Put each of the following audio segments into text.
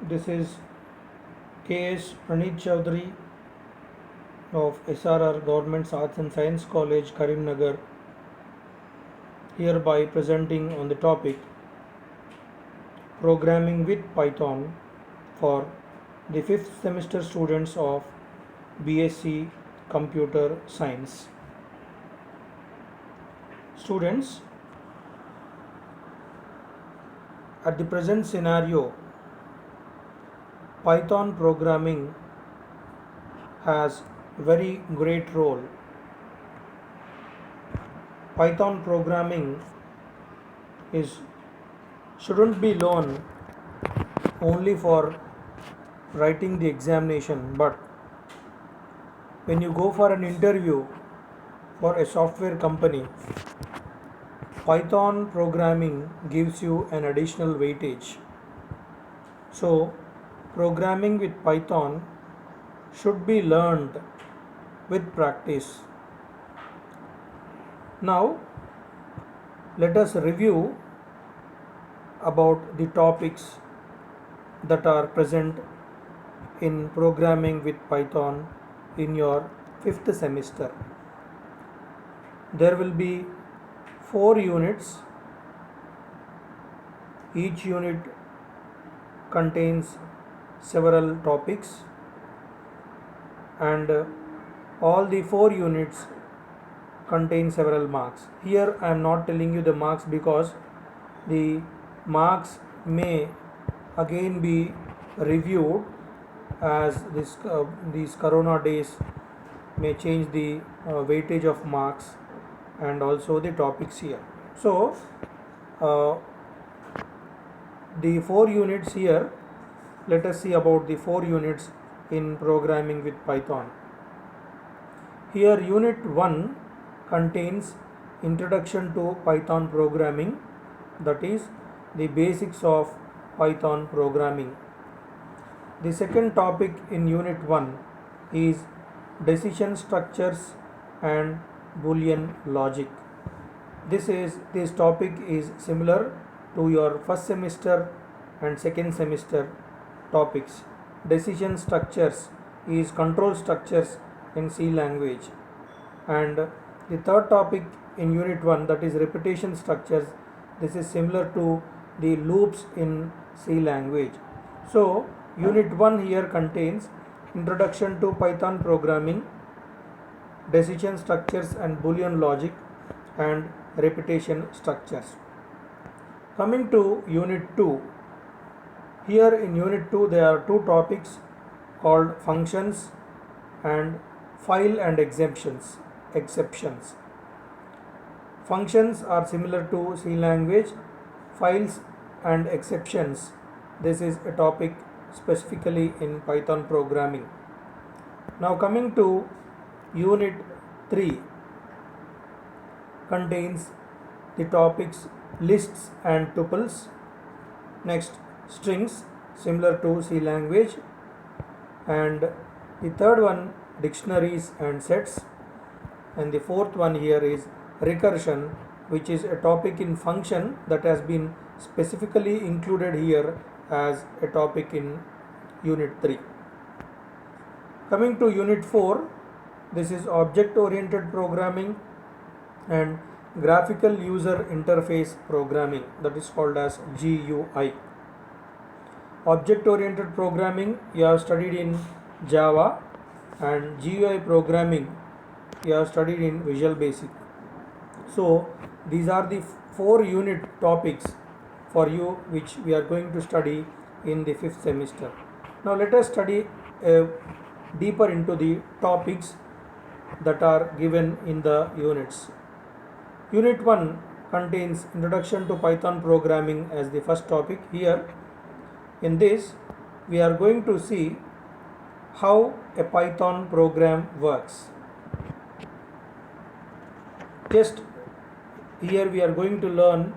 This is K.S. Pranit Chaudhary of SRR Government Arts and Science College, Karimnagar, hereby presenting on the topic Programming with Python for the 5th semester students of BSc Computer Science. Students, at the present scenario, Python programming has very great role. Python programming shouldn't be learned only for writing the examination, but when you go for an interview for a software company, Python programming gives you an additional weightage. So, programming with Python should be learned with practice. Now, let us review about the topics that are present in programming with Python in your 5th semester. There will be 4 units. Each unit contains several topics, and all the 4 units contain several marks. Here I am not telling you the marks because the marks may again be reviewed as these corona days may change the weightage of marks and also the topics here. So the 4 units here, let us see about the 4 units in programming with Python. Here unit 1 contains introduction to Python programming, that is the basics of Python programming. The second topic in unit 1 is decision structures and Boolean logic. This topic is similar to your first semester and second semester topics. Decision structures is control structures in C language, and the third topic in unit 1, that is repetition structures. This is similar to the loops in C language. So unit 1 here contains introduction to Python programming, decision structures and Boolean logic, and repetition structures. Coming to unit 2, here in unit 2 there are 2 topics called functions and file and exceptions. Functions are similar to C language. Files and exceptions, this is a topic specifically in Python programming. Now coming to unit 3, contains the topics lists and tuples, next strings similar to C language, and the third one dictionaries and sets, and the fourth one here is recursion, which is a topic in function that has been specifically included here as a topic in unit 3. Coming to unit 4, this is object oriented programming and graphical user interface programming, that is called as GUI. Object oriented programming you have studied in Java, and GUI programming you have studied in Visual Basic. So these are the 4 unit topics for you which we are going to study in the 5th semester. Now let us study deeper into the topics that are given in the units. Unit 1 contains introduction to Python programming as the first topic. Here in this we are going to see how a Python program works. Just here we are going to learn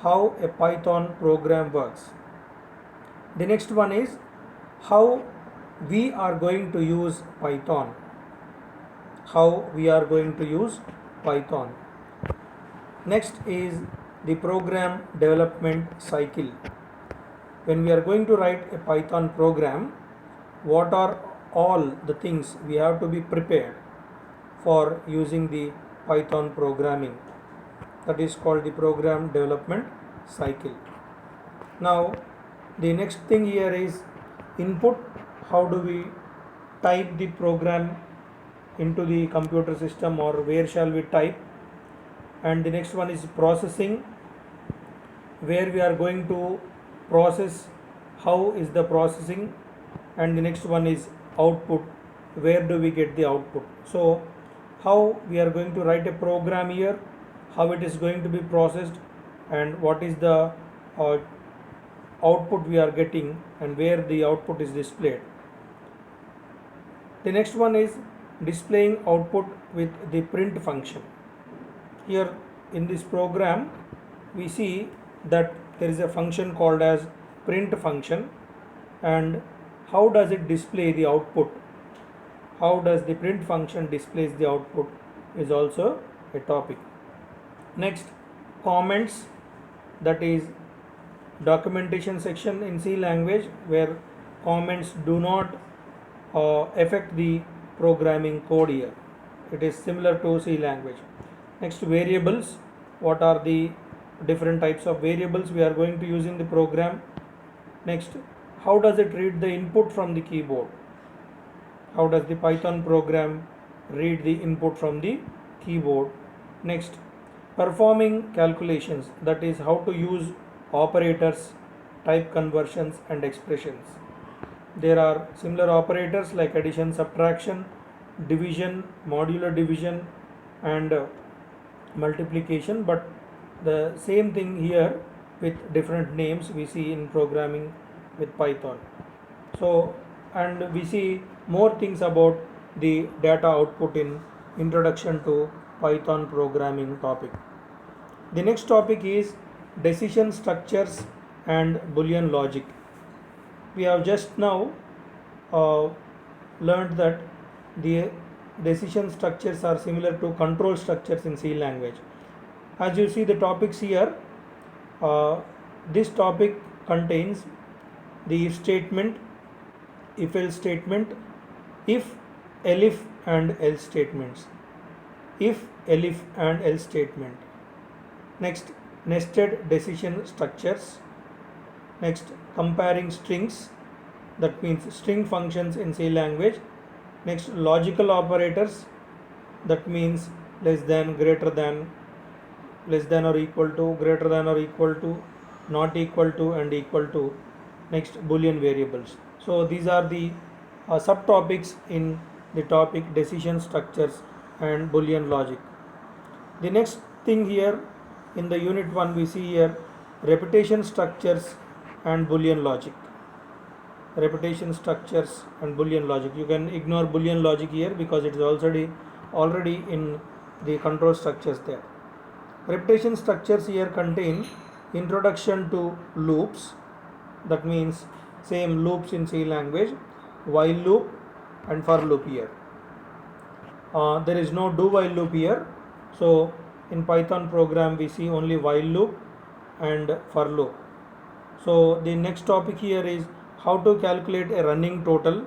how a Python program works. The next one is how we are going to use Python. Next is the program development cycle. when we are going to write a Python program, what are all the things we have to be prepared for using the Python programming? That is called the program development cycle. Now the next thing here is input. How do we type the program into the computer system, or where shall we type? And the next one is processing, where we are going to process, how is the processing. And the next one is output, where do we get the output. So how we are going to write a program here, how it is going to be processed, and what is the output we are getting, and where the output is displayed. The next one is displaying output with the print function. Here in this program we see that there is a function called as print function, and how does it display the output, how does the print function displays the output is also a topic. Next, comments, that is documentation section in C language, where comments do not affect the programming code here. It is similar to C language. Next, variables, what are the different types of variables we are going to use in the program. Next, how does it read the input from the keyboard, how does the Python program read the input from the keyboard. Next, performing calculations, that is how to use operators, type conversions and expressions. There are similar operators like addition, subtraction, division, modular division and multiplication, but the same thing here with different names we see in programming with Python. So, and we see more things about the data output in introduction to Python programming topic. The next topic is decision structures and Boolean logic. We have just now learned that the decision structures are similar to control structures in C language. As you see the topics here, this topic contains the if statement, if else statement, if, elif and else statements, if, elif and else statement. Next, nested decision structures. Next, comparing strings, that means string functions in C language. Next, logical operators, that means less than, greater than, less than or equal to, greater than or equal to, not equal to and equal to. Next, Boolean variables. So these are the subtopics in the topic decision structures and Boolean logic. The next thing here in the unit 1 we see here repetition structures and Boolean logic. Repetition structures and Boolean logic. You can ignore Boolean logic here because it is already in the control structures there. Repetition structures here contain introduction to loops, that means same loops in C language, while loop and for loop here. There is no do while loop here, so in Python program we see only while loop and for loop. So the next topic here is how to calculate a running total,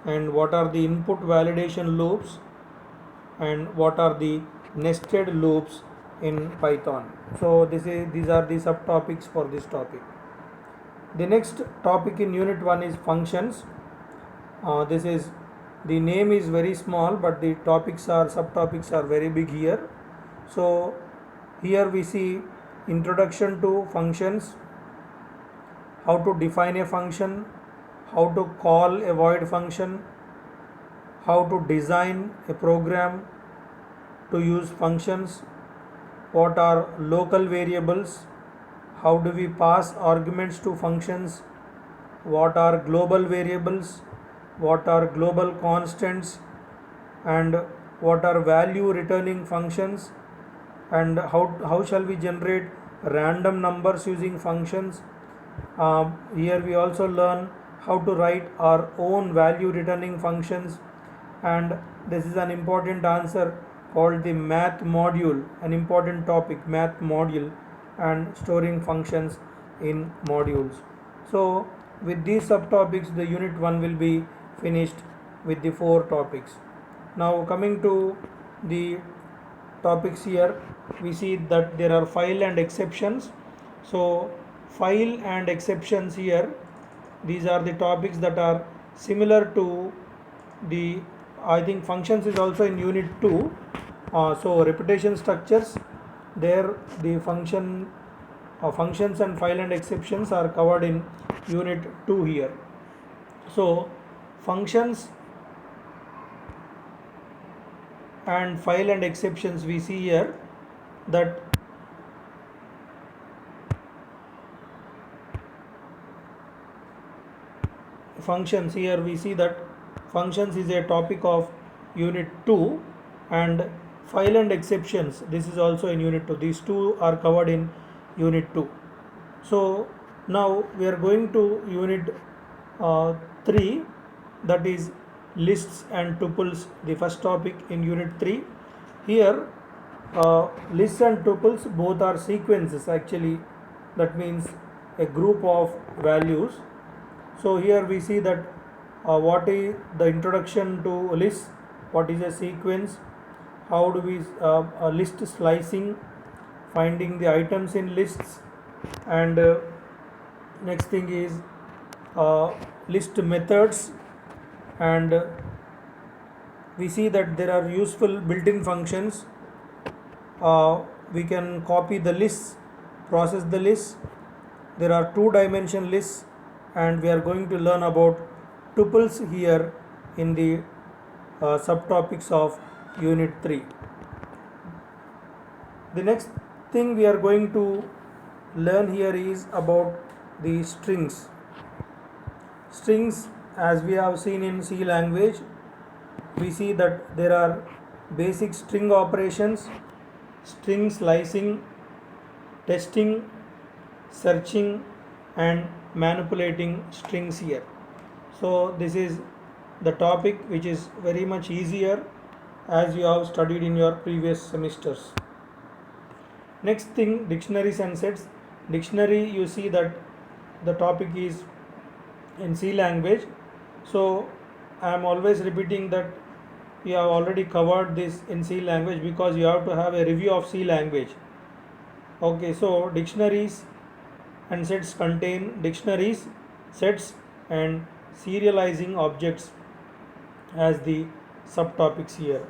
and what are the input validation loops, and what are the nested loops in Python. So these are the subtopics for this topic. The next topic in unit 1 is functions. This is, the name is very small but the subtopics are very big here. So here we see introduction to functions, how to define a function, how to call a void function, how to design a program to use functions, what are local variables, how do we pass arguments to functions, what are global variables, what are global constants, and what are value returning functions, and how shall we generate random numbers using functions. Here we also learn how to write our own value returning functions, and this is an important answer called the math module, an important topic, math module, and storing functions in modules. So with these subtopics the unit 1 will be finished with the 4 topics. Now coming to the topics here, we see that there are file and exceptions. So file and exceptions here, these are the topics that are similar to the, I think functions is also in unit 2. So repetition structures, there the functions and file and exceptions are covered in unit 2 here. So functions and file and exceptions, we see here that functions, here we see that functions is a topic of unit 2, and file and exceptions, this is also in unit 2. These two are covered in unit 2. So now we are going to unit 3, that is lists and tuples, the first topic in unit 3. Here lists and tuples both are sequences actually, that means a group of values. So here we see that what is the introduction to lists, what is a sequence, how do we list slicing, finding the items in lists, and next thing is list methods, and we see that there are useful built-in functions. We can copy the lists, process the lists. There are two-dimension lists, and we are going to learn about tuples here in the subtopics of unit 3. The next thing we are going to learn here is about the strings. Strings, as we have seen in C language, we see that there are basic string operations, string slicing, testing, searching, and manipulating strings here. So this is the topic which is very much easier as you have studied in your previous semesters. Next thing, dictionaries and sets. Dictionary, you see that the topic is in C language. So I am always repeating that we have already covered this in C language because you have to have a review of C language. Okay, so dictionaries and sets contain dictionaries, sets, and serializing objects as the subtopics here.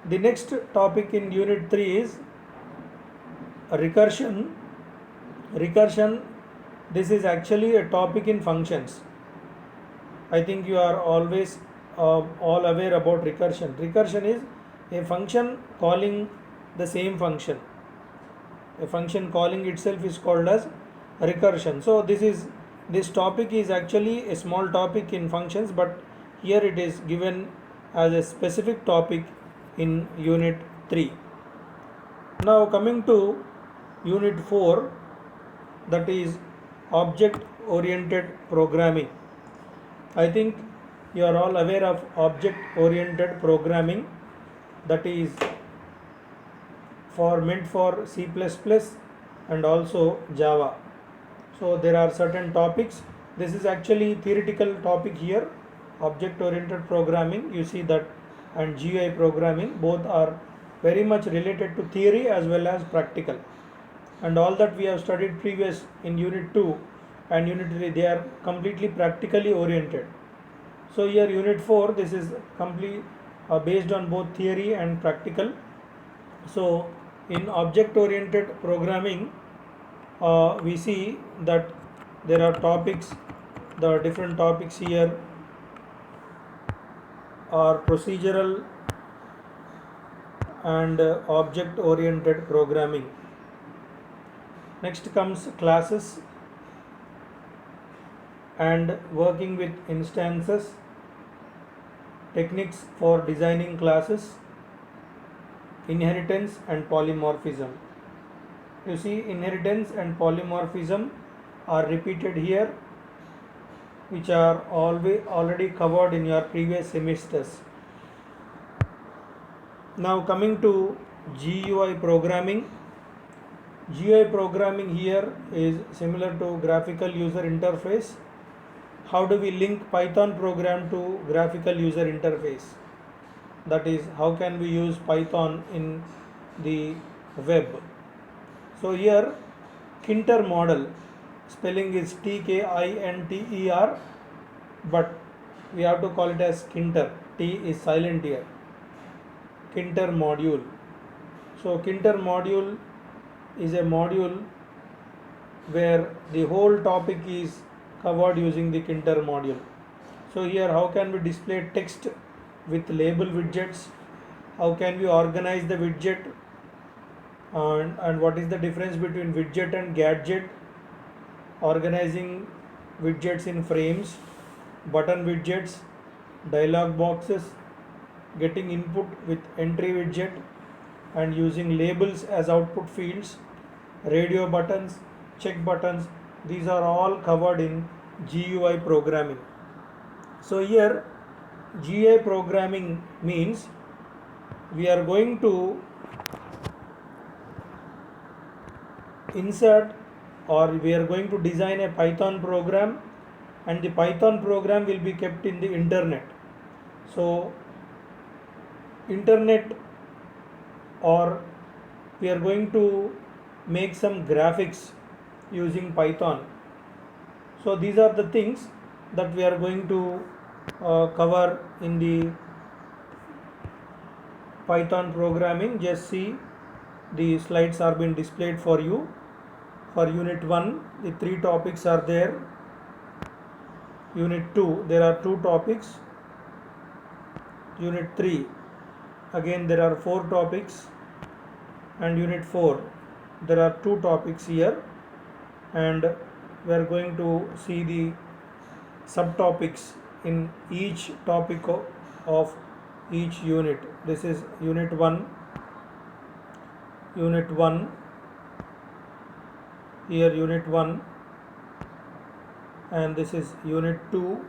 The next topic in unit 3 is recursion. Recursion, this is actually a topic in functions. I think you are always all aware about recursion. Recursion is a function calling the same function. A function calling itself is called as recursion. So this topic is actually a small topic in functions, but here it is given as a specific topic in unit 3. Now coming to unit 4, that is object oriented programming. I think you are all aware of object oriented programming, that is meant for C++ and also Java. So there are certain topics. This is actually theoretical topic here. Object oriented programming, you see that, and GUI programming, both are very much related to theory as well as practical, and all that we have studied previous in unit 2 and unit 3, they are completely practically oriented. So here unit 4, this is completely based on both theory and practical. So in object oriented programming, we see that there are topics. The different topics here are procedural and object oriented programming. Next comes classes and working with instances, techniques for designing classes, inheritance and polymorphism. You see, inheritance and polymorphism are repeated here, which are already covered in your previous semesters. Now coming to GUI programming. GUI programming here is similar to graphical user interface. How do we link Python program to graphical user interface? That is, how can we use Python in the web? So here Kinter model, spelling is Tkinter, but we have to call it as Kinter. T is silent here. Kinter module. So Kinter module is a module where the whole topic is covered using the Kinter module. So here how can we display text with label widgets? How can we organize the widget? And what is the difference between widget and gadget? Organizing widgets in frames, button widgets, dialog boxes, getting input with entry widget, and using labels as output fields, radio buttons, check buttons. These are all covered in GUI programming. So here GUI programming means we are going to insert, or we are going to design a Python program, and the Python program will be kept in the internet. So internet, or we are going to make some graphics using Python. So these are the things that we are going to cover in the Python programming. Just see, the slides are being displayed for you. For unit 1, the 3 topics are there. Unit 2, there are 2 topics. Unit 3, again there are 4 topics. And unit 4, there are 2 topics here. And we are going to see the subtopics in each topic of each unit. This is unit 1. Unit 1, here unit 1, and this is unit 2.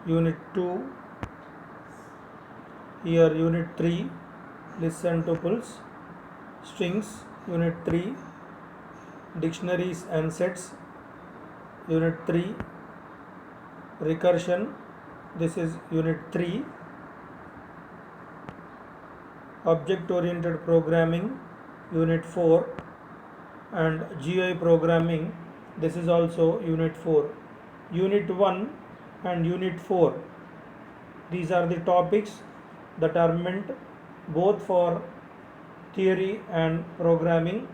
Unit 2, here unit 3, lists and tuples. Strings, unit 3. Dictionaries and sets, unit 3. Recursion, this is unit 3. Object oriented programming, unit 4. And GUI programming, this is also unit 4. Unit 1 and unit 4, these are the topics that are meant both for theory and programming,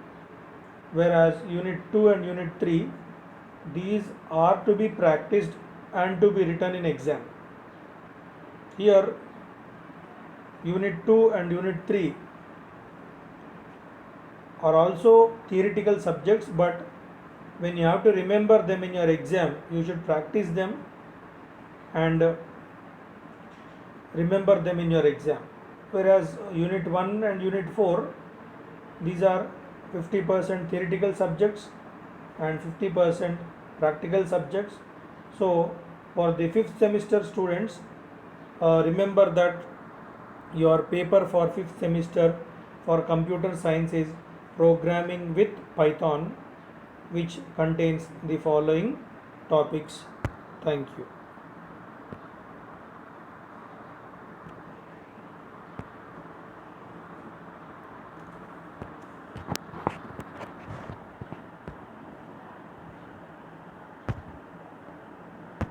whereas unit 2 and unit 3, these are to be practiced and to be written in exam. Here unit 2 and unit 3 are also theoretical subjects, but when you have to remember them in your exam, you should practice them and remember them in your exam. Whereas unit 1 and unit 4, these are 50% theoretical subjects and 50% practical subjects. So for the 5th semester students, remember that your paper for 5th semester for computer science is programming with Python, which contains the following topics. Thank you.